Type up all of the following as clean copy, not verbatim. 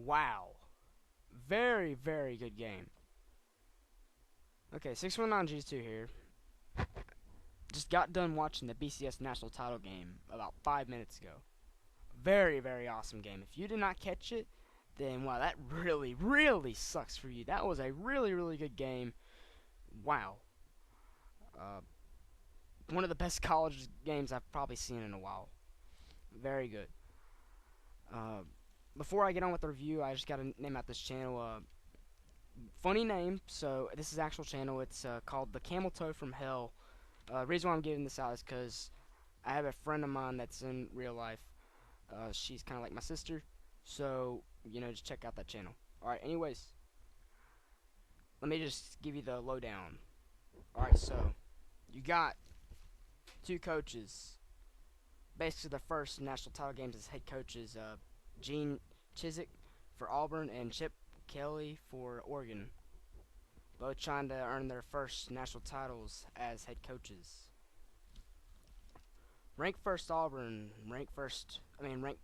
Wow. Very, very good game. Okay, 619G2 here. Just got done watching the BCS national title game about 5 minutes ago. Very, very awesome game. If you did not catch it, then wow, that really, really sucks for you. That was a really, really good game. Wow. Uh, One of the best college games I've probably seen in a while. Very good. Uh, Before I get on with the review, I just gotta name out this channel. Funny name, so this is actual channel. It's called The Camel Toe from Hell. Reason why I'm giving this out is because I have a friend of mine that's in real life. She's kind of like my sister, so just check out that channel. All right. Anyways, let me just give you the lowdown. All right. So you got two coaches. Basically, the first national title games as head coaches. Gene Chizik for Auburn and Chip Kelly for Oregon, both trying to earn their first national titles as head coaches. Ranked first Auburn, ranked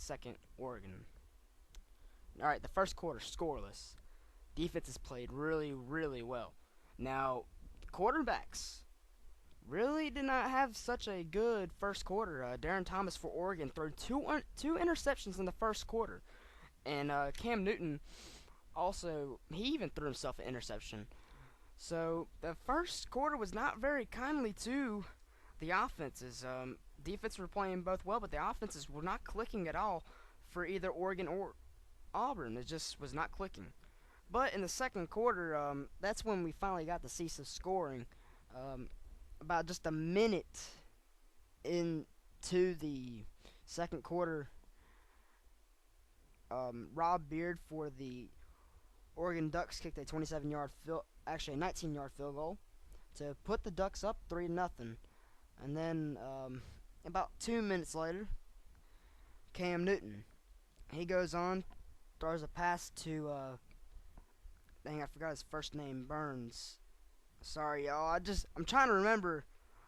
second Oregon. Alright, the first quarter, scoreless. Defenses played really, really well. Now, quarterbacks really did not have such a good first quarter. Darron Thomas for Oregon threw two interceptions in the first quarter. And Cam Newton also, he even threw himself an interception. So the first quarter was not very kindly to the offenses. Defense were playing both well, but the offenses were not clicking at all for either Oregon or Auburn. It just was not clicking. But in the second quarter, that's when we finally got to see some scoring. About just a minute into the second quarter, Rob Beard for the Oregon Ducks kicked a 19-yard field goal to put the Ducks up 3-0. And then about 2 minutes later, Cam Newton, he goes on, throws a pass to dang, I forgot his first name, Burns. Sorry, y'all. I'm trying to remember.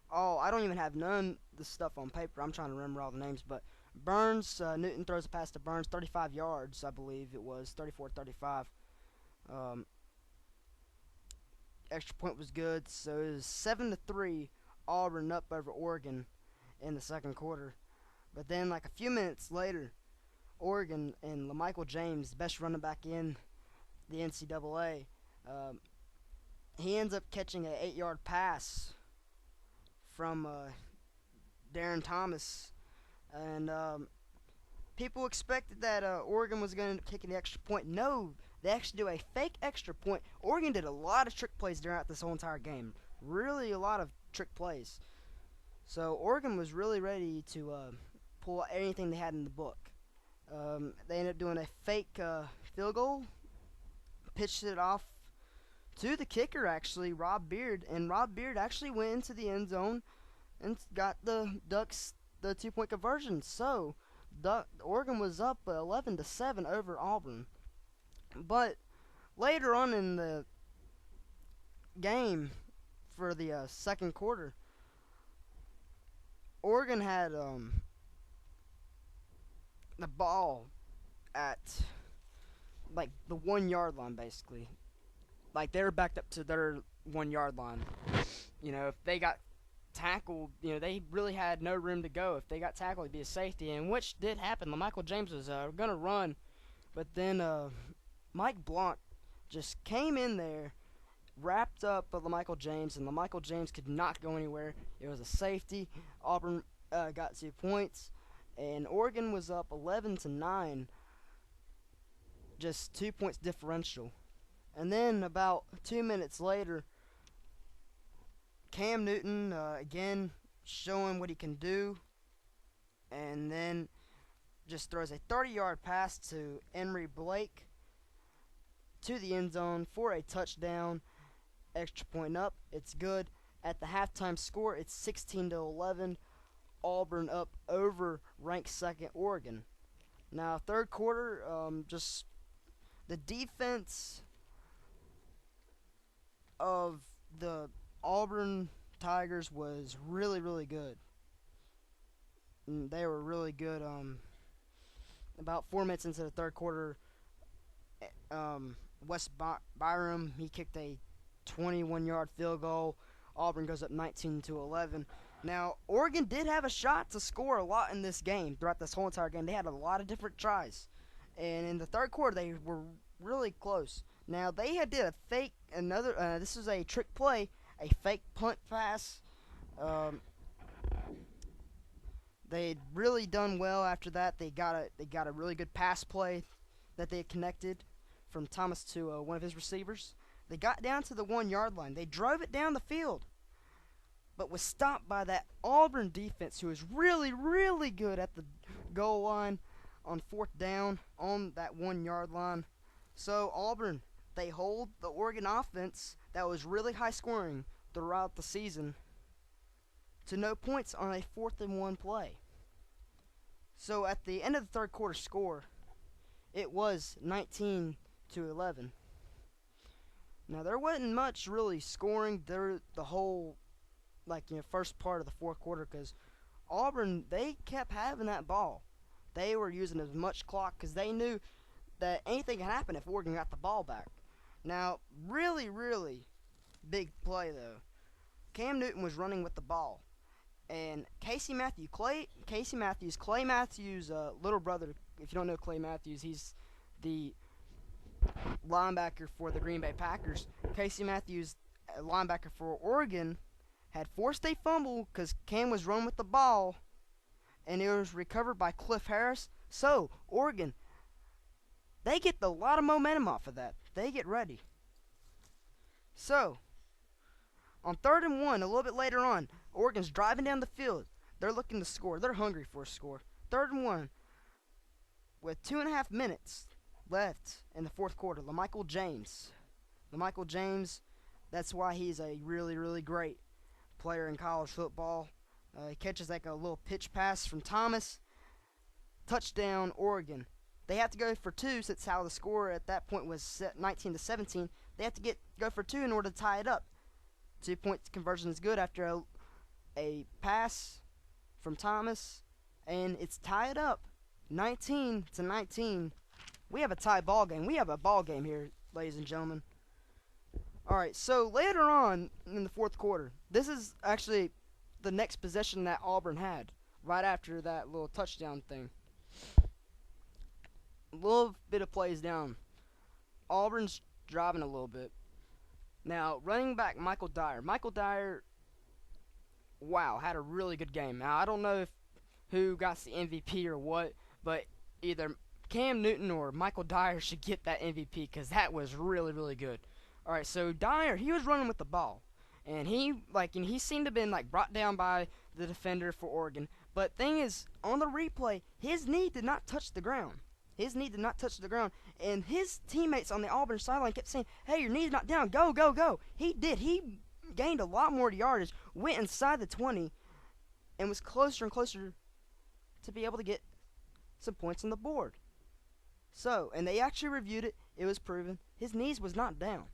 Oh, I don't even have none of the stuff on paper. I'm trying to remember all the names, but Burns, Newton throws a pass to Burns, 35 yards, I believe it was, 34-35. Extra point was good, so it was 7-3, Auburn up over Oregon in the second quarter. But then, like a few minutes later, Oregon and LaMichael James, the best running back in the NCAA, he ends up catching an 8-yard pass from Darron Thomas, and people expected that Oregon was going to kick the extra point. No, they actually do a fake extra point. Oregon did a lot of trick plays throughout this whole entire game. Really a lot of trick plays. So Oregon was really ready to pull anything they had in the book. They ended up doing a fake field goal, pitched it off to the kicker, actually, Rob Beard. And Rob Beard actually went into the end zone and got the Ducks the 2-point conversion. So Oregon was up 11-7 over Auburn. But later on in the game, for the second quarter, Oregon had the ball at like the 1-yard line, basically. Like, they were backed up to their 1-yard line. If they got tackled, they really had no room to go. If they got tackled, it'd be a safety, and which did happen. LaMichael James was going to run, but then Mike Blanc just came in there, wrapped up LaMichael James, and LaMichael James could not go anywhere. It was a safety. Auburn got 2 points, and Oregon was up 11-9, just 2 points differential. And then about 2 minutes later, Cam Newton again showing what he can do, and then just throws a 30-yard pass to Emery Blake to the end zone for a touchdown. Extra point up. It's good. At the halftime score, it's 16-11. Auburn up over ranked second Oregon. Now, third quarter, just the defense of the Auburn Tigers was really, really good. And they were really good. About 4 minutes into the third quarter, Wes Byrum, he kicked a 21-yard field goal. Auburn goes up 19-11. Now, Oregon did have a shot to score a lot in this game. Throughout this whole entire game, they had a lot of different tries. And in the third quarter, they were really close. Now, they had did a fake, this is a trick play, a fake punt pass. They had really done well after that. They got a really good pass play that they had connected from Thomas to one of his receivers. They got down to the 1-yard line. They drove it down the field, but was stopped by that Auburn defense, who is really, really good at the goal line on 4th down on that 1-yard line. So Auburn, they hold the Oregon offense that was really high scoring throughout the season to no points on a 4th-and-1 play. So at the end of the third quarter score, it was 19-11. Now there wasn't much really scoring the whole first part of the fourth quarter, because Auburn, they kept having that ball. They were using as much clock because they knew that anything could happen if Oregon got the ball back. Now, really, really big play though. Cam Newton was running with the ball, and Clay Matthews' little brother. If you don't know Clay Matthews, he's the linebacker for the Green Bay Packers. Casey Matthews, linebacker for Oregon, had forced a fumble because Cam was running with the ball, and it was recovered by Cliff Harris. So, Oregon, they get a lot of momentum off of that. They get ready. So, on 3rd and 1, a little bit later on, Oregon's driving down the field. They're looking to score. They're hungry for a score. 3rd and 1, with 2.5 minutes left in the fourth quarter. LaMichael James, that's why he's a really, really great player in college football. He catches like a little pitch pass from Thomas. Touchdown, Oregon. They have to go for 2, since how the score at that point was set 19-17. They have to go for 2 in order to tie it up. 2-point conversion is good after a pass from Thomas, and it's tied up 19-19. We have a tie ball game. We have a ball game here, ladies and gentlemen. Alright, so later on in the fourth quarter, this is actually the next possession that Auburn had, right after that little touchdown thing. A little bit of plays down. Auburn's driving a little bit. Now, running back Michael Dyer, wow, had a really good game. Now, I don't know who got the MVP or what, but either Cam Newton or Michael Dyer should get that MVP, because that was really, really good. Alright, so Dyer, he was running with the ball, and he seemed to have been brought down by the defender for Oregon. But thing is, on the replay, his knee did not touch the ground. And his teammates on the Auburn sideline kept saying, "Hey, your knee's not down. Go, go, go." He did. He gained a lot more yardage, went inside the 20, and was closer and closer to be able to get some points on the board. So, and they actually reviewed it. It was proven his knees was not down.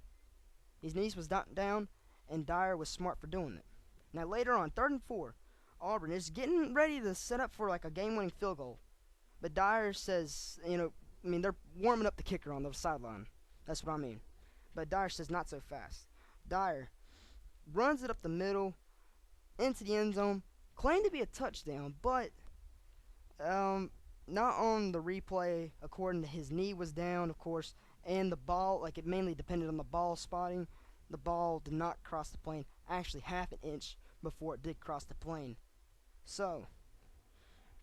And Dyer was smart for doing it. Now, later on, 3rd and 4, Auburn is getting ready to set up for a game-winning field goal. But Dyer says, they're warming up the kicker on the sideline. That's what I mean. But Dyer says, not so fast. Dyer runs it up the middle into the end zone, claimed to be a touchdown, but not on the replay, according to his knee was down, of course, and the ball, it mainly depended on the ball spotting. The ball did not cross the plane, actually half an inch before it did cross the plane. So,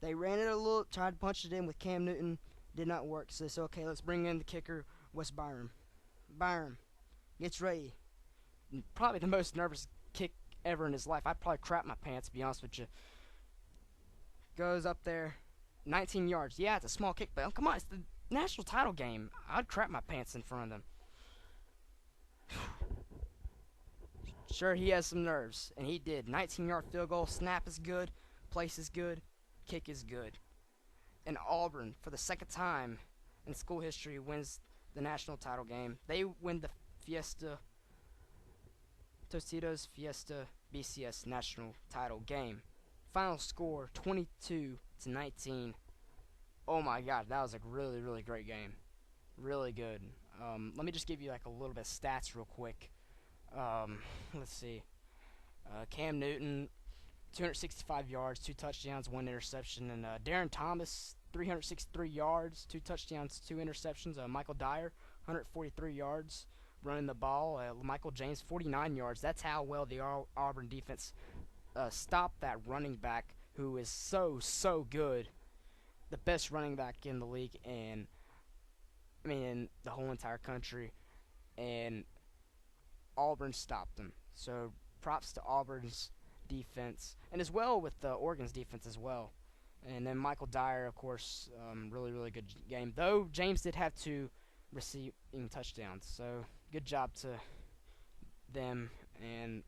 they ran it a little, tried to punch it in with Cam Newton, did not work. So, okay, let's bring in the kicker, Wes Byrum. Byrum gets ready. Probably the most nervous kick ever in his life. I'd probably crap my pants, to be honest with you. Goes up there, 19 yards. Yeah, it's a small kick, but come on, it's the national title game. I'd crap my pants in front of them. Sure, he has some nerves, and he did. 19-yard field goal, snap is good, place is good, kick is good. And Auburn, for the second time in school history, wins the national title game. They win the Tostitos BCS national title game. Final score, 22-19. Oh my God, that was a really, really great game. Really good. Let me just give you like a little bit of stats real quick. Let's see. Cam Newton, 265 yards, 2 touchdowns, 1 interception, and Darron Thomas, 363 yards, 2 touchdowns, 2 interceptions. Michael Dyer, 143 yards, running the ball. LaMichael James, 49 yards. That's how well the Auburn defense stopped that running back who is so good, the best running back in the league, and I mean in the whole entire country, and Auburn stopped him. So props to Auburn's defense, and as well with Oregon's defense as well. And then Michael Dyer, of course, really good game. Though James did have 2 receiving touchdowns, so good job to them. And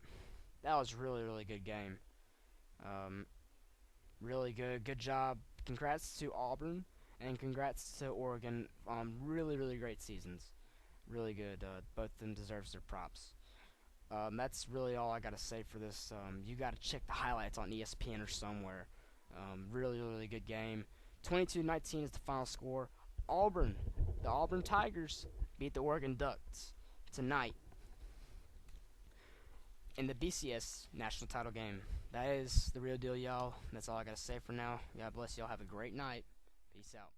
that was really good game. Really good job. Congrats to Auburn, and congrats to Oregon on really great seasons. Really good. Both of them deserves their props. That's really all I gotta say for this. You gotta check the highlights on ESPN or somewhere. Really good game. 22-19 is the final score. The Auburn Tigers beat the Oregon Ducks tonight in the BCS national title game. That is the real deal, y'all. That's all I gotta say for now. God bless y'all. Have a great night. Peace out.